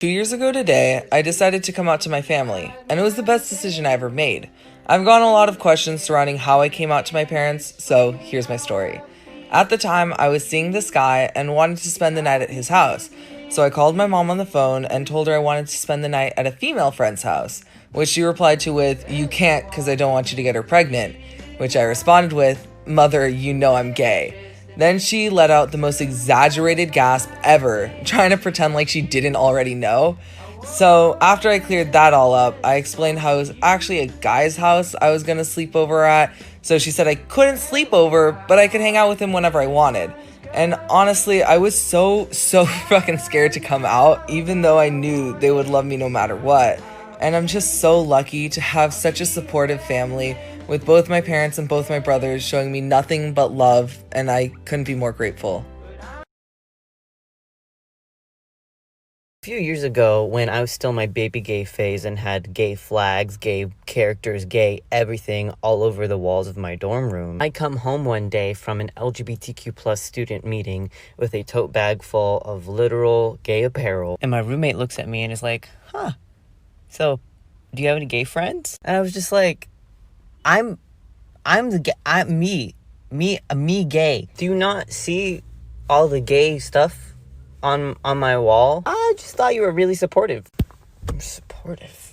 2 years ago today, I decided to come out to my family, and it was the best decision I ever made. I've gotten a lot of questions surrounding how I came out to my parents, so here's my story. At the time, I was seeing this guy and wanted to spend the night at his house, so I called my mom on the phone and told her I wanted to spend the night at a female friend's house, which she replied to with, "You can't because I don't want you to get her pregnant," which I responded with, "Mother, you know I'm gay." Then she let out the most exaggerated gasp ever, trying to pretend like she didn't already know. So after I cleared that all up, I explained how it was actually a guy's house I was gonna sleep over at, so she said I couldn't sleep over, but I could hang out with him whenever I wanted. And honestly, I was so fucking scared to come out, even though I knew they would love me no matter what. And I'm just so lucky to have such a supportive family with both my parents and both my brothers showing me nothing but love, and I couldn't be more grateful. A few years ago, when I was still in my baby gay phase and had gay flags, gay characters, gay everything all over the walls of my dorm room, I come home one day from an LGBTQ plus student meeting with a tote bag full of literal gay apparel, and my roommate looks at me and is like, so, do you have any gay friends? And I was just like, I'm me gay. Do you not see all the gay stuff on my wall? I just thought you were really supportive. I'm supportive.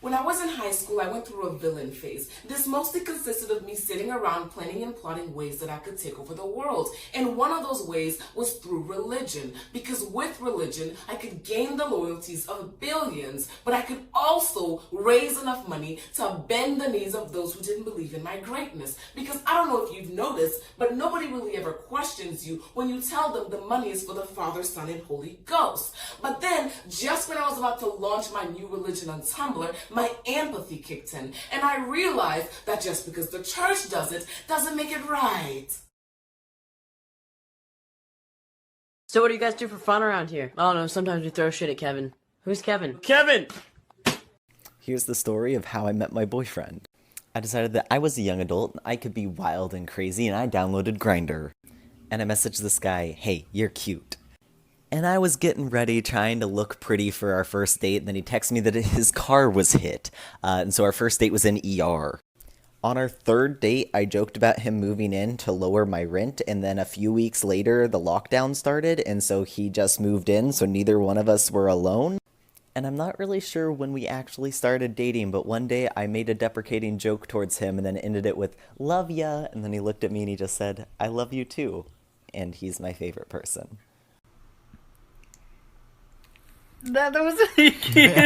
When I was in high school, I went through a villain phase. This mostly consisted of me sitting around planning and plotting ways that I could take over the world. And one of those ways was through religion. Because with religion, I could gain the loyalties of billions, but I could also raise enough money to bend the knees of those who didn't believe in my greatness. Because I don't know if you've noticed, but nobody really ever questions you when you tell them the money is for the Father, Son, and Holy Ghost. But then, just when I was about to launch my new religion on Tumblr, my empathy kicked in, and I realized that just because the church does it doesn't make it right. So what do you guys do for fun around here? I don't know, sometimes we throw shit at Kevin. Who's Kevin? Kevin! Here's the story of how I met my boyfriend. I decided that I was a young adult and I could be wild and crazy, and I downloaded Grindr. And I messaged this guy, "Hey, you're cute." And I was getting ready, trying to look pretty for our first date, and then he texted me that his car was hit. And so our first date was in ER. On our third date, I joked about him moving in to lower my rent, and then a few weeks later, the lockdown started, and so he just moved in, so neither one of us were alone. And I'm not really sure when we actually started dating, but one day I made a deprecating joke towards him and then ended it with, "Love ya," and then he looked at me and he just said, "I love you too." And he's my favorite person. That was really cute.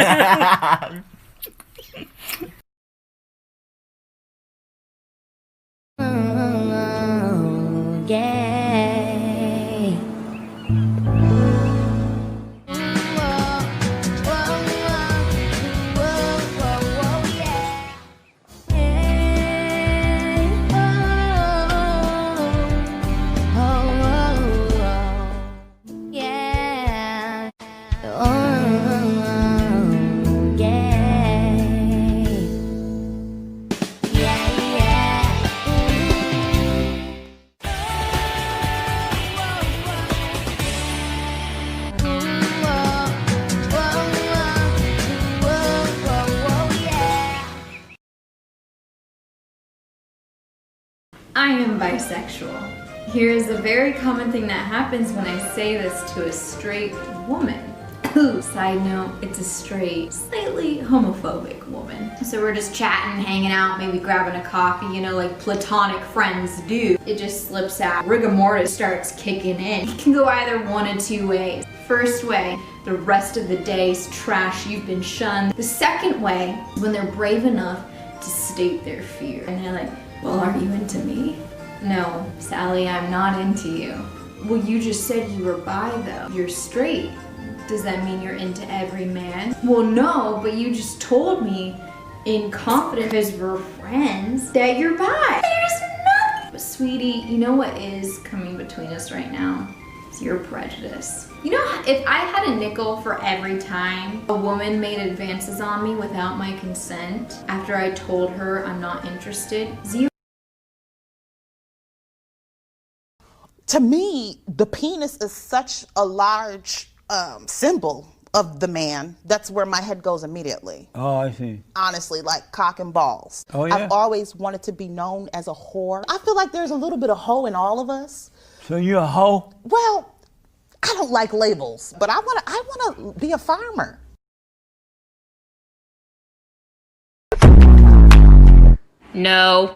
I am bisexual. Here is a very common thing that happens when I say this to a straight woman. Ooh, side note, it's a straight, slightly homophobic woman. So we're just chatting, hanging out, maybe grabbing a coffee, you know, like platonic friends do. It just slips out. Rigor mortis starts kicking in. It can go either one of two ways. First way, the rest of the day's trash, you've been shunned. The second way, when they're brave enough to state their fear. And they're like, "Well, are you into me?" "No, Sally, I'm not into you." "Well, you just said you were bi though. You're straight. Does that mean you're into every man?" "Well, no, but you just told me in confidence because we're friends that you're bi." "There's nothing." But sweetie, you know what is coming between us right now? It's your prejudice. You know, if I had a nickel for every time a woman made advances on me without my consent after I told her I'm not interested, zero. To me, the penis is such a large symbol of the man. That's where my head goes immediately. Oh, I see. Honestly, like cock and balls. Oh, yeah? I've always wanted to be known as a whore. I feel like there's a little bit of hoe in all of us. So you a hoe? Well, I don't like labels, but I wanna be a farmer. No.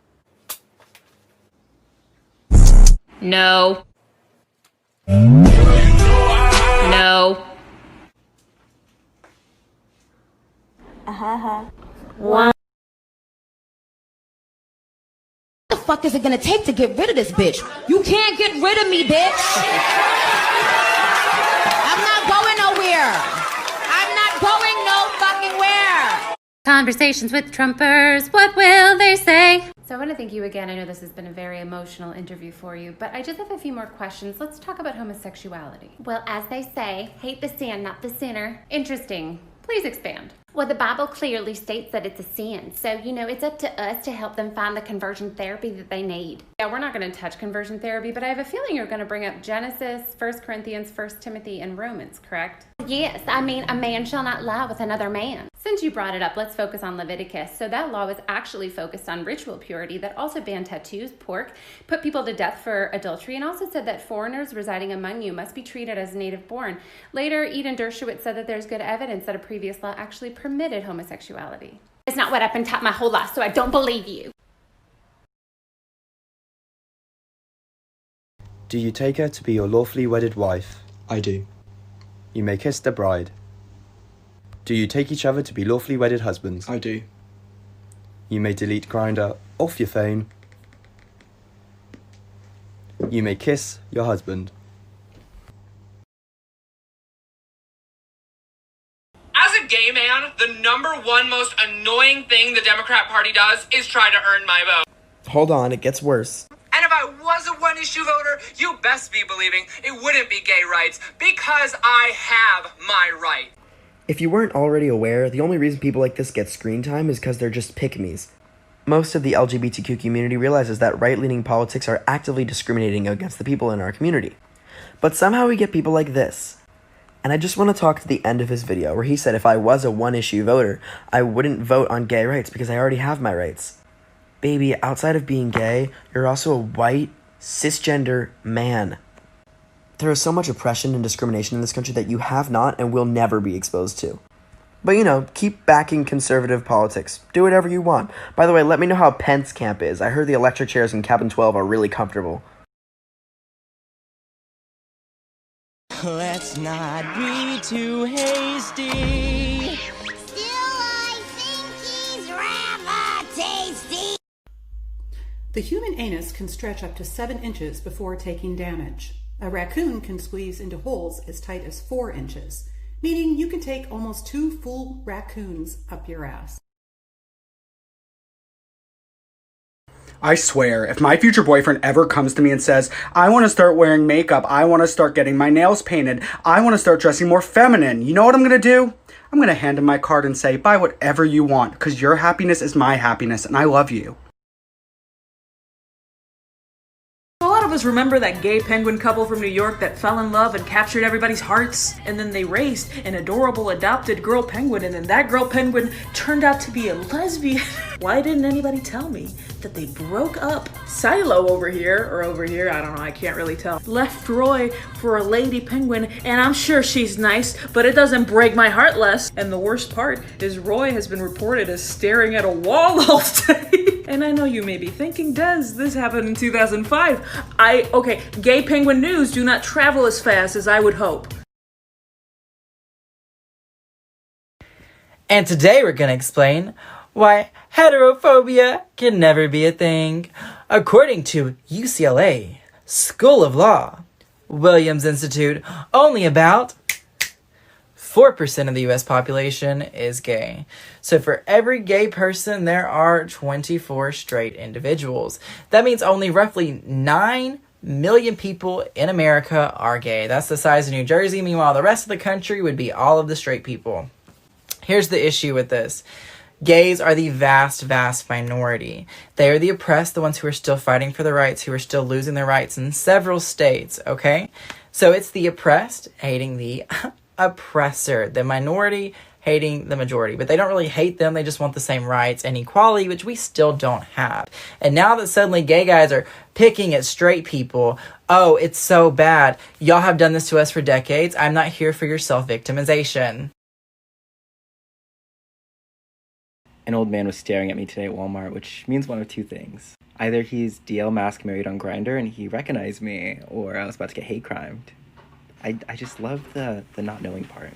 No. No. What the fuck is it gonna take to get rid of this bitch? You can't get rid of me, bitch. I'm not going nowhere. I'm not going no fucking where. Conversations with Trumpers, what will they say? So I want to thank you again. I know this has been a very emotional interview for you, but I just have a few more questions. Let's talk about homosexuality. Well, as they say, hate the sin, not the sinner. Interesting. Please expand. Well, the Bible clearly states that it's a sin. So, it's up to us to help them find the conversion therapy that they need. Yeah, we're not going to touch conversion therapy, but I have a feeling you're going to bring up Genesis, 1 Corinthians, 1 Timothy, and Romans, correct? Yes, a man shall not lie with another man. Since you brought it up, let's focus on Leviticus. So that law was actually focused on ritual purity that also banned tattoos, pork, put people to death for adultery, and also said that foreigners residing among you must be treated as native born. Later, Eden Dershowitz said that there's good evidence that a previous law actually permitted homosexuality. It's not what I've been taught my whole life, so I don't believe you. Do you take her to be your lawfully wedded wife? I do. You may kiss the bride. Do you take each other to be lawfully wedded husbands? I do. You may delete Grindr off your phone. You may kiss your husband. As a gay man, the number one most annoying thing the Democrat Party does is try to earn my vote. Hold on, it gets worse. And if I was a one-issue voter, you best be believing it wouldn't be gay rights, because I have my right. If you weren't already aware, the only reason people like this get screen time is because they're just pick-me's. Most of the LGBTQ community realizes that right-leaning politics are actively discriminating against the people in our community. But somehow we get people like this. And I just want to talk to the end of his video, where he said if I was a one-issue voter, I wouldn't vote on gay rights because I already have my rights. Baby, outside of being gay, you're also a white, cisgender man. There is so much oppression and discrimination in this country that you have not and will never be exposed to. But keep backing conservative politics. Do whatever you want. By the way, let me know how Pence camp is. I heard the electric chairs in cabin 12 are really comfortable. Let's not be too hasty. Still, I think he's rather tasty. The human anus can stretch up to 7 inches before taking damage. A raccoon can squeeze into holes as tight as 4 inches, meaning you can take almost 2 full raccoons up your ass. I swear, if my future boyfriend ever comes to me and says, I want to start wearing makeup, I want to start getting my nails painted, I want to start dressing more feminine, you know what I'm going to do? I'm going to hand him my card and say, buy whatever you want, because your happiness is my happiness, and I love you. A lot of us remember that gay penguin couple from New York that fell in love and captured everybody's hearts, and then they raised an adorable adopted girl penguin, and then that girl penguin turned out to be a lesbian. Why didn't anybody tell me that they broke up? Silo over here, I don't know, I can't really tell, left Roy for a lady penguin, and I'm sure she's nice, but it doesn't break my heart less. And the worst part is Roy has been reported as staring at a wall all day. And I know you may be thinking, Des, this happened in 2005. Okay, gay penguin news do not travel as fast as I would hope. And today we're gonna explain why heterophobia can never be a thing. According to UCLA School of Law, Williams Institute, only about 4% of the US population is gay. So for every gay person, there are 24 straight individuals. That means only roughly 9 million people in America are gay. That's the size of New Jersey. Meanwhile, the rest of the country would be all of the straight people. Here's the issue with this. Gays are the vast, vast minority. They are the oppressed, the ones who are still fighting for their rights, who are still losing their rights in several states, okay? So it's the oppressed hating the oppressor, the minority hating the majority. But they don't really hate them, they just want the same rights and equality, which we still don't have. And now that suddenly gay guys are picking at straight people, oh, it's so bad. Y'all have done this to us for decades. I'm not here for your self-victimization. An old man was staring at me today at Walmart, which means one of two things. Either he's DL Mask married on Grindr and he recognized me, or I was about to get hate crimed. I just love the not knowing part.